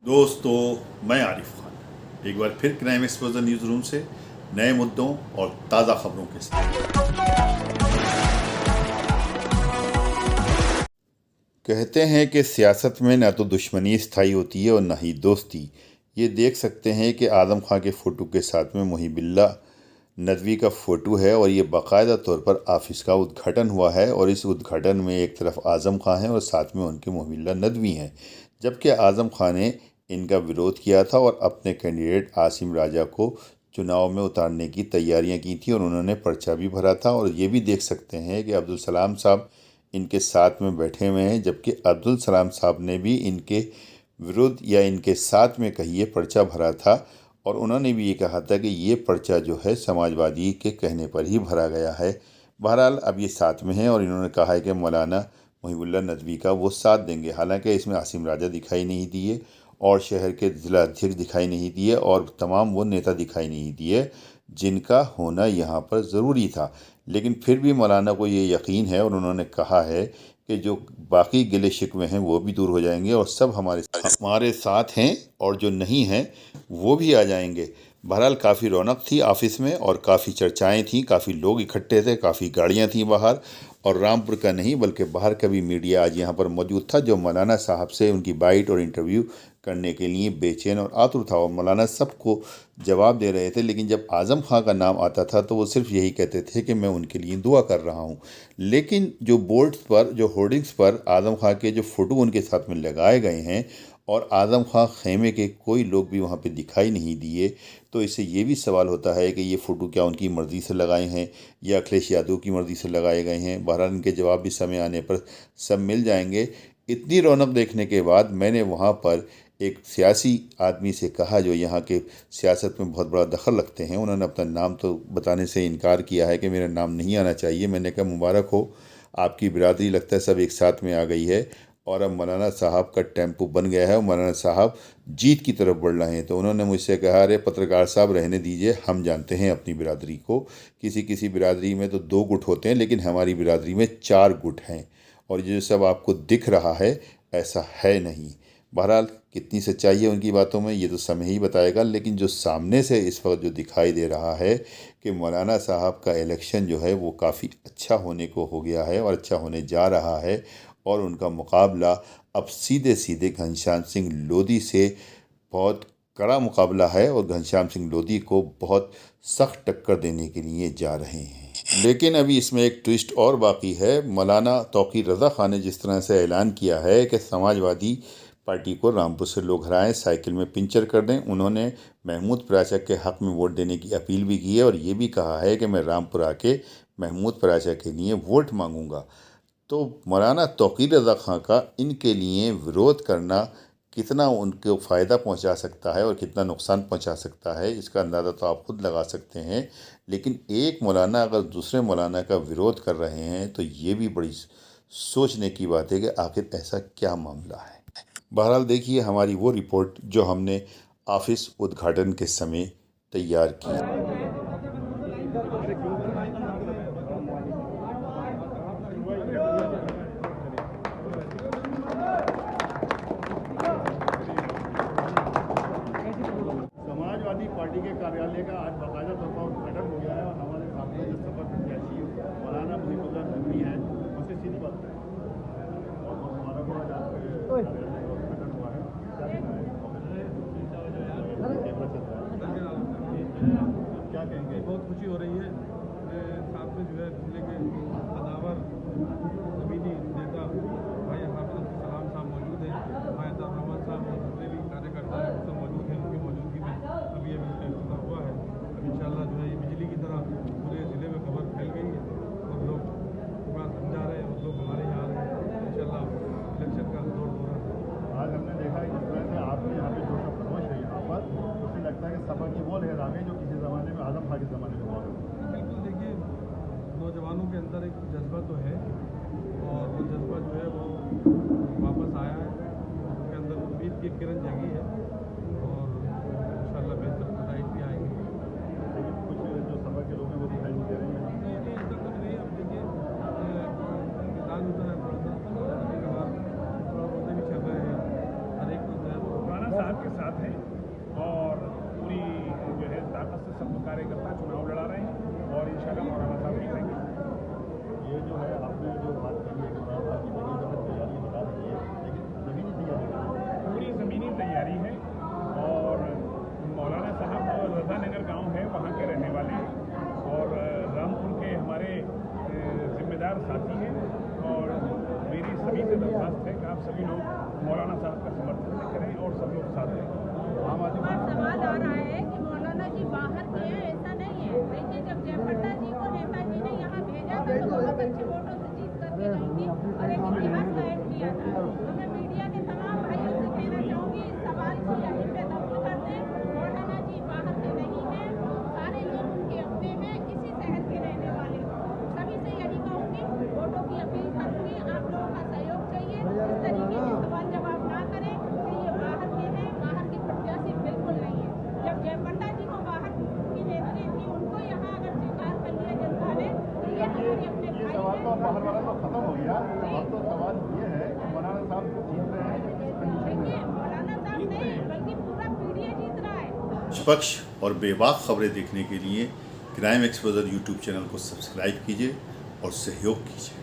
दोस्तों, मैं आरिफ खान एक बार फिर क्राइम एक्सपोजर न्यूज़ रूम से नए मुद्दों और ताज़ा खबरों के साथ। कहते हैं कि सियासत में ना तो दुश्मनी स्थायी होती है और ना ही दोस्ती। ये देख सकते हैं कि आज़म खां के फ़ोटो के साथ में मुहिबिल्ला नदवी का फ़ोटो है और ये बाकायदा तौर पर ऑफिस का उद्घाटन हुआ है और इस उद्घाटन में एक तरफ आज़म खां हैं और साथ में उनके मुहिबिल्ला नदवी हैं। जबकि आज़म खां ने इनका विरोध किया था और अपने कैंडिडेट आसिम राजा को चुनाव में उतारने की तैयारियां की थी और उन्होंने पर्चा भी भरा था। और ये भी देख सकते हैं कि अब्दुल सलाम साहब इनके साथ में बैठे हुए हैं, जबकि अब्दुल सलाम साहब ने भी इनके विरुद्ध या इनके साथ में कहिए पर्चा भरा था और उन्होंने भी ये कहा था कि ये पर्चा जो है समाजवादी के कहने पर ही भरा गया है। बहरहाल अब ये साथ में हैं और इन्होंने कहा है कि मौलाना मुहिबुल्लाह नदवी का वो साथ देंगे। हालांकि इसमें आसिम राजा दिखाई नहीं दिए और शहर के ज़िला अध्यक्ष दिखाई नहीं दिए और तमाम वो नेता दिखाई नहीं दिए जिनका होना यहाँ पर ज़रूरी था। लेकिन फिर भी मौलाना को ये यकीन है और उन्होंने कहा है कि जो बाकी गिले शिकवे हैं वो भी दूर हो जाएंगे और सब हमारे साथ हैं और जो नहीं हैं वो भी आ जाएंगे। बहरहाल काफ़ी रौनक थी ऑफिस में और काफ़ी चर्चाएं थीं, काफ़ी लोग इकट्ठे थे, काफ़ी गाड़ियां थीं बाहर। और रामपुर का नहीं बल्कि बाहर का भी मीडिया आज यहाँ पर मौजूद था जो मौलाना साहब से उनकी बाइट और इंटरव्यू करने के लिए बेचैन और आतुर था और मौलाना सबको जवाब दे रहे थे। लेकिन जब आज़म खां का नाम आता था तो वो सिर्फ यही कहते थे कि मैं उनके लिए दुआ कर रहा हूँ। लेकिन जो बोर्ड्स पर, जो होर्डिंग्स पर आज़म खां के जो फ़ोटो उनके साथ में लगाए गए हैं और आज़म खां खेमे के कोई लोग भी वहाँ पे दिखाई नहीं दिए, तो इससे ये भी सवाल होता है कि ये फ़ोटो क्या उनकी मर्ज़ी से लगाए हैं या अखिलेश यादव की मर्ज़ी से लगाए गए हैं। बहरहाल इनके जवाब भी समय आने पर सब मिल जाएंगे। इतनी रौनक देखने के बाद मैंने वहाँ पर एक सियासी आदमी से कहा जो यहाँ के सियासत में बहुत बड़ा दखल रखते हैं। उन्होंने अपना नाम तो बताने से इनकार किया है कि मेरा नाम नहीं आना चाहिए। मैंने कहा मुबारक हो, आपकी बिरादरी लगता है सब एक साथ में आ गई है और अब मौलाना साहब का टेम्पो बन गया है और मौलाना साहब जीत की तरफ बढ़ रहे हैं। तो उन्होंने मुझसे कहा, अरे पत्रकार साहब रहने दीजिए, हम जानते हैं अपनी बिरादरी को, किसी किसी बिरादरी में तो 2 गुट होते हैं लेकिन हमारी बिरादरी में 4 गुट हैं और ये सब आपको दिख रहा है ऐसा है नहीं। बहरहाल कितनी सच्चाई है उनकी बातों में ये तो समय ही बताएगा। लेकिन जो सामने से इस वक्त जो दिखाई दे रहा है कि मौलाना साहब का इलेक्शन जो है वो काफ़ी अच्छा होने को हो गया है और अच्छा होने जा रहा है और उनका मुकाबला अब सीधे सीधे घनश्याम सिंह लोधी से बहुत कड़ा मुकाबला है और घनश्याम सिंह लोधी को बहुत सख्त टक्कर देने के लिए जा रहे हैं। लेकिन अभी इसमें एक ट्विस्ट और बाकी है। मौलाना तौकीर रज़ा खान ने जिस तरह से ऐलान किया है कि समाजवादी पार्टी को रामपुर से लोग हराएं, साइकिल में पिंचर कर दें, उन्होंने महमूद पराचा के हक़ में वोट देने की अपील भी की है और ये भी कहा है कि मैं रामपुर आके महमूद पराचा के लिए वोट मांगूंगा। तो मौलाना तौकीर रज़ा खां का इनके लिए विरोध करना कितना उनको फ़ायदा पहुंचा सकता है और कितना नुकसान पहुंचा सकता है इसका अंदाज़ा तो आप खुद लगा सकते हैं। लेकिन एक मौलाना अगर दूसरे मौलाना का विरोध कर रहे हैं तो ये भी बड़ी सोचने की बात है कि आखिर ऐसा क्या मामला है। बहरहाल देखिए हमारी वो रिपोर्ट जो हमने ऑफिस उद्घाटन के समय तैयार की। समाजवादी पार्टी के कार्यालय का आज बाकायदा तौर पर उद्घाटन हो गया है और हमारे सामने जो सफर प्रत्याशी मौलाना मुहिबुल्लाह नदवी हैं उससे सीधी बात करें और हमारा को आज आपके कार्यालय का उद्घाटन हुआ है। क्या कहेंगे? बहुत खुशी हो रही है। साथ में जो है जिले के कदावर ज़मीनी नेता भाई हाफिज़ सलाम साहब मौजूद हैं, भाई रहमान साहब और दूसरे भी कार्यकर्ता हैं सब मौजूद हैं। उनकी मौजूदगी में अभी इफ्तिताह हुआ है। अब इंशाअल्लाह जो है ये बिजली की तरह पूरे ज़िले में खबर फैल गई है और लोग बात समझा रहे हैं और लोग हमारे यहाँ आ रहे हैं। इंशाअल्लाह इलेक्शन का दौर हो रहा है। आज हमने देखा है जिस तरह से आपके यहाँ पे जोश खरोश है यहाँ पर, उससे लगता है कि सफर की वो लहर आ गई जो किसी ज़माने में आज़म खां के ज़माने में हुआ। बिल्कुल, देखिए नौजवानों के अंदर एक जज्बा तो है और वो जज्बा जो है वो वापस आया है, उनके अंदर उम्मीद की किरण जगी है और इंशाअल्लाह बेहतर नतीजे भी आएंगे। लेकिन कुछ जो सफर के लोग हैं वो दिखाई नहीं दे रहे हैं। नहीं नहीं, ऐसा कुछ नहीं है। अब देखिए मिजाज होता है थोड़ा सा, कभी कभार थोड़ा रोते भी चल रहे हैं, हर एक को जो है वो जमात के साथ हैं और पूरी जो है ताकत से सब कार्यकर्ता चुनाव लड़ा रहे हैं और इंशाल्लाह मौलाना साहब जीतेंगे। ये जो है आपने जो बात की है मौलाना साहब की जगह तैयारी बता रही है, लेकिन ज़मीनी तैयारी पूरी ज़मीनी तैयारी है और मौलाना साहब रज़ानगर गांव है, वहाँ के रहने वाले हैं और रामपुर के हमारे जिम्मेदार साथी हैं और मेरी सभी से दरख्वास्त है कि आप सभी लोग मौलाना साहब का समर्थन करें और सब लोग साथ रहें। आम आदमी सवाल आ रहा है कि मौलाना जी बाहर के हैं, ऐसा नहीं है। देखिए, जब जयप्रदा जी को नेताजी ने यहाँ भेजा था तो बहुत अच्छे वोटों से जीत करके गई थी और एक इतिहास कायम किया था। तो मैं मीडिया के तमाम भाइयों से कहना चाहूँगी, इस सवाल को यहीं पे दफ्न कर दें। मौलाना जी बाहर के नहीं हैं, सारे लोग उनके अपने हैं, इसी शहर के रहने वाले हैं। सभी से यही कहूँगी, वोटों की अपील करूँगी, आप लोगों का सहयोग चाहिए। इस तरीके के सवाल जवाब ना करें कि ये बाहर के हैं, बाहर के प्रत्याशी बिल्कुल नहीं है। जब जयप्रदा जी को बाहर की नेत्री थी, उनको यहाँ अगर स्वीकार कर लिया जनता ने तो ये हमारे अपने ये भाई सवाल तो हैं। बाहर वाला तो खत्म हो गया। अब तो सवाल ये है कि मौलाना साहब जीत रहे हैं किस कंडीशन में। देखिए, मौलाना साहब नहीं बल्कि पूरा पीडीए जीत रहा है। निष्पक्ष और बेबाक खबरें देखने के लिए क्राइम एक्सपोजर यूट्यूब चैनल को सब्सक्राइब कीजिए और सहयोग कीजिए।